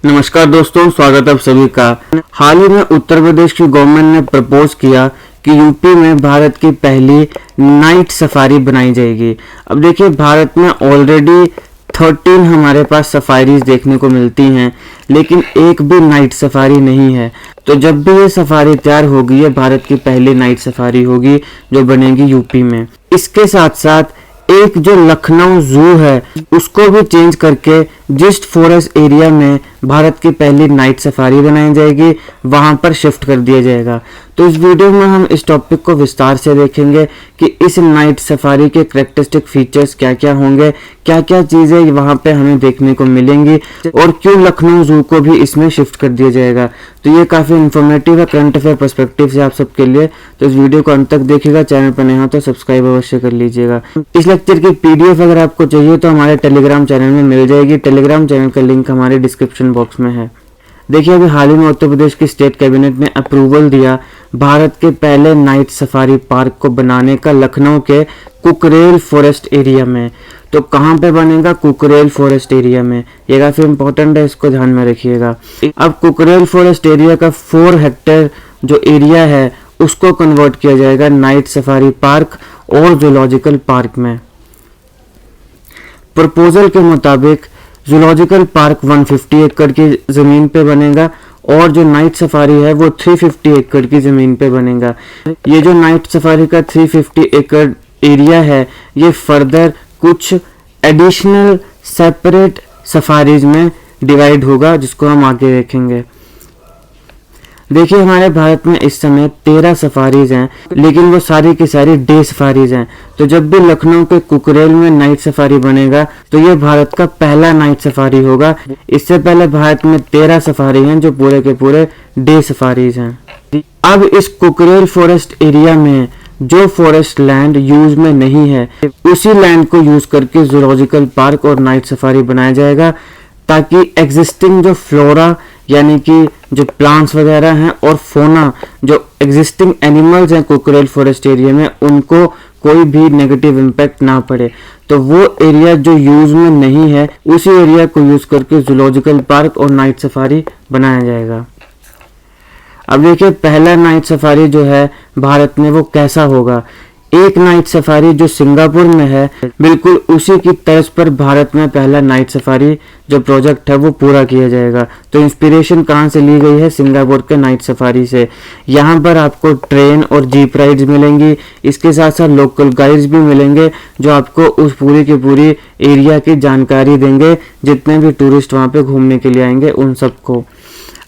नमस्कार दोस्तों, स्वागत है आप सभी का। हाल ही में उत्तर प्रदेश की गवर्नमेंट ने प्रपोज किया कि यूपी में भारत की पहली नाइट सफारी बनाई जाएगी। अब देखिए, भारत में ऑलरेडी 13 हमारे पास सफारीज देखने को मिलती हैं, लेकिन एक भी नाइट सफारी नहीं है। तो जब भी ये सफारी तैयार होगी, ये भारत की पहली नाइट सफारी होगी जो बनेगी यूपी में। इसके साथ साथ एक जो लखनऊ जू है उसको भी चेंज करके जिस्ट फॉरेस्ट एरिया में भारत की पहली नाइट सफारी बनाई जाएगी, वहां पर शिफ्ट कर दिया जाएगा। तो इस वीडियो में हम इस टॉपिक को विस्तार से देखेंगे कि इस नाइट सफारी के करैक्टरिस्टिक फीचर्स क्या क्या होंगे, क्या क्या चीजें वहां पे हमें देखने को मिलेंगी और क्यों लखनऊ जू को भी इसमें शिफ्ट कर दिया जाएगा। तो ये काफी इंफॉर्मेटिव है करंट अफेयर पर्सपेक्टिव से आप सबके लिए। तो इस वीडियो को अंत तक देखिएगा। चैनल पर नया हो तो सब्सक्राइब अवश्य कर लीजिएगा। इस लेक्चर की पीडीएफ अगर आपको चाहिए तो हमारे टेलीग्राम चैनल में मिल जाएगी। टेलीग्राम चैनल का लिंक हमारे डिस्क्रिप्शन बॉक्स में है। देखिए, अभी हाल ही में उत्तर प्रदेश की स्टेट कैबिनेट ने अप्रूवल दिया भारत के पहले नाइट सफारी पार्क को बनाने का लखनऊ के कुकरेल फॉरेस्ट एरिया में। तो कहाँ पे बनेगा? कुकरेल फॉरेस्ट एरिया में। ये काफी इंपॉर्टेंट है, इसको ध्यान में रखिएगा। अब कुकरेल फॉरेस्ट एरिया का 4 हेक्टेयर जो एरिया है उसको कन्वर्ट किया जाएगा नाइट सफारी पार्क और जूलॉजिकल पार्क में। प्रपोजल के मुताबिक जूलॉजिकल पार्क 150 एकड़ की जमीन पे बनेगा और जो नाइट सफारी है वो 350 एकड़ की जमीन पे बनेगा। ये जो नाइट सफारी का 350 एकड़ एरिया है, ये फर्दर कुछ एडिशनल सेपरेट सफारीज में डिवाइड होगा, जिसको हम आगे देखेंगे। देखिए, हमारे भारत में इस समय 13 सफारीज हैं, लेकिन वो सारी की सारी डे सफारीज हैं। तो जब भी लखनऊ के कुकरेल में नाइट सफारी बनेगा तो ये भारत का पहला नाइट सफारी होगा। इससे पहले भारत में 13 सफारी हैं जो पूरे के पूरे डे सफारीज हैं। अब इस कुकरेल फॉरेस्ट एरिया में जो फॉरेस्ट लैंड यूज में नहीं है, उसी लैंड को यूज करके जूलॉजिकल पार्क और नाइट सफारी बनाया जाएगा, ताकि एग्जिस्टिंग जो फ्लोरा यानी कि जो प्लांट्स वगैरह हैं और फोना जो एग्जिस्टिंग एनिमल्स हैं कुकरेल फॉरेस्ट एरिया में, उनको कोई भी नेगेटिव इम्पैक्ट ना पड़े। तो वो एरिया जो यूज में नहीं है, उसी एरिया को यूज करके जूलॉजिकल पार्क और नाइट सफारी बनाया जाएगा। अब देखिए, पहला नाइट सफारी जो है भारत में वो कैसा होगा। एक नाइट सफारी जो सिंगापुर में है, बिल्कुल उसी की तर्ज पर भारत में पहला नाइट सफारी जो प्रोजेक्ट है वो पूरा किया जाएगा। तो इंस्पिरेशन कहाँ से ली गई है? सिंगापुर के नाइट सफारी से। यहाँ पर आपको ट्रेन और जीप राइड्स मिलेंगी, इसके साथ साथ लोकल गाइड्स भी मिलेंगे जो आपको उस पूरी की पूरी एरिया की जानकारी देंगे, जितने भी टूरिस्ट वहाँ पे घूमने के लिए आएंगे उन सबको।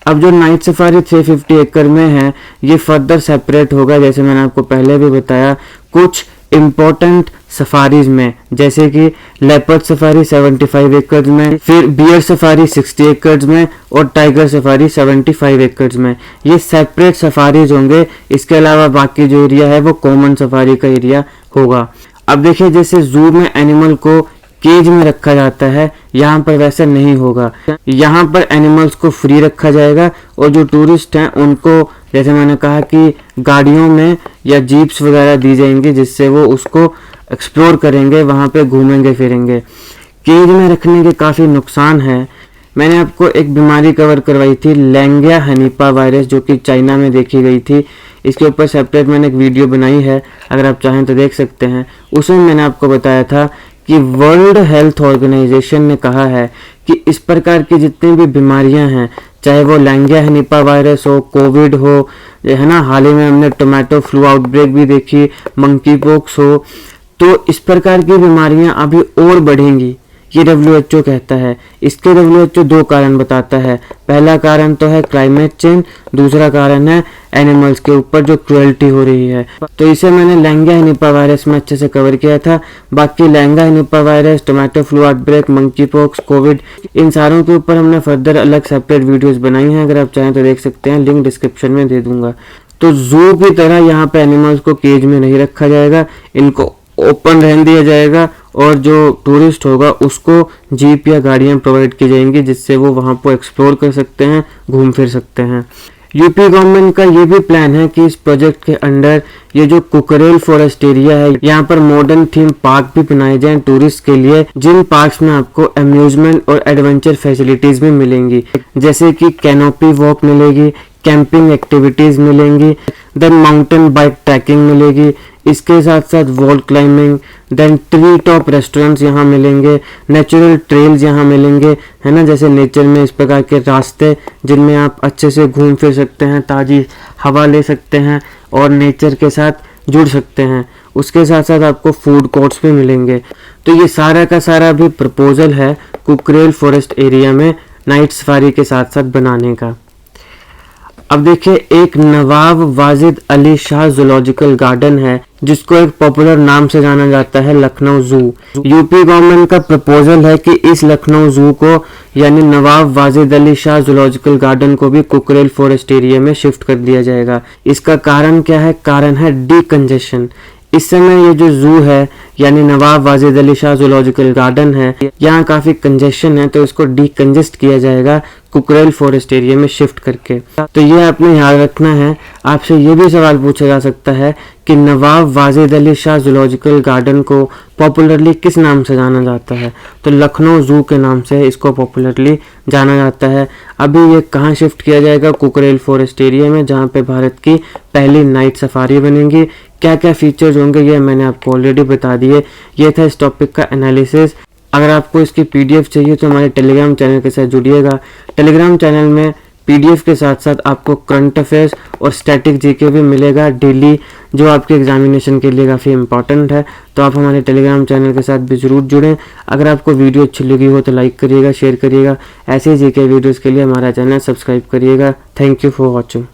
अब जो नाइट सफारी 350 एकड़ में है, ये फर्दर सेपरेट होगा, जैसे मैंने आपको पहले भी बताया, कुछ इम्पोर्टेंट सफारीज में, जैसे कि लेपर्ड सफारी 75 एकड़ में, फिर बियर सफारी 60 एकड़ में और टाइगर सफारी 75 एकड़ में। ये सेपरेट सफारीज होंगे। इसके अलावा बाकी जो एरिया है वो कॉमन सफारी का एरिया होगा। अब देखिए, जैसे जू में एनिमल को केज में रखा जाता है, यहाँ पर वैसा नहीं होगा। यहाँ पर एनिमल्स को फ्री रखा जाएगा और जो टूरिस्ट हैं उनको, जैसे मैंने कहा, कि गाड़ियों में या जीप्स वगैरह दी जाएंगी, जिससे वो उसको एक्सप्लोर करेंगे, वहाँ पे घूमेंगे फिरेंगे। केज में रखने के काफ़ी नुकसान है। मैंने आपको एक बीमारी कवर करवाई थी, लैंगिया हनीपा वायरस, जो कि चाइना में देखी गई थी। इसके ऊपर सेपरेट मैंने एक वीडियो बनाई है, अगर आप चाहें तो देख सकते हैं। उसमें मैंने आपको बताया था कि वर्ल्ड हेल्थ ऑर्गेनाइजेशन ने कहा है कि इस प्रकार की जितनी भी बीमारियां हैं, चाहे वो लैंगिया हनीपा वायरस हो, कोविड हो, है ना, हाल ही में हमने टोमेटो फ्लू आउटब्रेक भी देखी, मंकी पॉक्स हो, तो इस प्रकार की बीमारियां अभी और बढ़ेंगी, ये WHO कहता है। इसके WHO 2 कारण बताता है। पहला कारण तो है क्लाइमेट चेंज, दूसरा कारण है एनिमल्स के ऊपर जो क्रुएल्टी हो रही है। तो इसे मैंने लैंगिया हनीपा वायरस में अच्छे से कवर किया था। बाकी Langya henipa virus, tomato flu outbreak, monkey pox, covid, इन सारों के ऊपर हमने फर्दर अलग सेपरेट वीडियोस बनाई हैं, अगर आप चाहें तो देख सकते हैं, लिंक डिस्क्रिप्शन में दे दूंगा। तो जू की तरह यहाँ पे एनिमल्स को केज में नहीं रखा जाएगा, इनको ओपन रहने दिया जाएगा और जो टूरिस्ट होगा उसको जीप या गाड़ियां प्रोवाइड की जाएंगी, जिससे वो वहां पर एक्सप्लोर कर सकते हैं, घूम फिर सकते हैं। यूपी गवर्नमेंट का ये भी प्लान है कि इस प्रोजेक्ट के अंडर ये जो कुकरेल फॉरेस्ट एरिया है, यहाँ पर मॉडर्न थीम पार्क भी बनाए जाएं टूरिस्ट के लिए, जिन पार्क्स में आपको अम्यूजमेंट और एडवेंचर फैसिलिटीज भी मिलेंगी, जैसे कि कैनोपी वॉक मिलेगी, कैंपिंग एक्टिविटीज मिलेंगी, देन माउंटेन बाइक ट्रैकिंग मिलेगी, इसके साथ साथ wall climbing, then tree top restaurants यहाँ मिलेंगे, नेचुरल ट्रेल्स यहाँ मिलेंगे, है ना, जैसे नेचर में इस प्रकार के रास्ते जिनमें आप अच्छे से घूम फिर सकते हैं, ताज़ी हवा ले सकते हैं और नेचर के साथ जुड़ सकते हैं। उसके साथ साथ आपको फूड कोर्ट्स भी मिलेंगे। तो ये सारा का सारा भी प्रपोजल है कुकरेल फॉरेस्ट एरिया में नाइट सफारी के साथ साथ बनाने का। अब देखिए, एक नवाब वाजिद अली शाह जूलॉजिकल गार्डन है जिसको एक पॉपुलर नाम से जाना जाता है लखनऊ जू। यूपी गवर्नमेंट का प्रपोजल है कि इस लखनऊ जू को यानी नवाब वाजिद अली शाह जूलॉजिकल गार्डन को भी कुकरेल फॉरेस्ट एरिया में शिफ्ट कर दिया जाएगा। इसका कारण क्या है? कारण है डीकंजेशन। इस समय ये जो जू है यानी नवाब वाजिद अली शाह जूलॉजिकल गार्डन है, यहाँ काफी कंजेशन है, तो इसको डीकंजेस्ट किया जाएगा कुकरेल फॉरेस्ट एरिया में शिफ्ट करके। तो ये आपने याद रखना है। आपसे ये भी सवाल पूछा जा सकता है कि नवाब वाजिद अली शाह जूलॉजिकल गार्डन को पॉपुलरली किस नाम से जाना जाता है? तो लखनऊ जू के नाम से इसको पॉपुलरली जाना जाता है। अभी ये कहाँ शिफ्ट किया जाएगा? कुकरेल फॉरेस्ट एरिया में, जहाँ पे भारत की पहली नाइट सफारी बनेगी। क्या क्या फीचर्स होंगे ये मैंने आपको ऑलरेडी बता दिए। ये था इस टॉपिक का एनालिसिस। अगर आपको इसकी पीडीएफ चाहिए तो हमारे टेलीग्राम चैनल के साथ जुड़िएगा। टेलीग्राम चैनल में पीडीएफ के साथ साथ आपको करंट अफेयर्स और स्टैटिक जीके भी मिलेगा डेली, जो आपके एग्जामिनेशन के लिए काफ़ी इंपॉर्टेंट है। तो आप हमारे टेलीग्राम चैनल के साथ भी ज़रूर जुड़ें। अगर आपको वीडियो अच्छी लगी हो तो लाइक करिएगा, शेयर करिएगा। ऐसे जीके वीडियोज़ के लिए हमारा चैनल सब्सक्राइब करिएगा। Thank you for watching.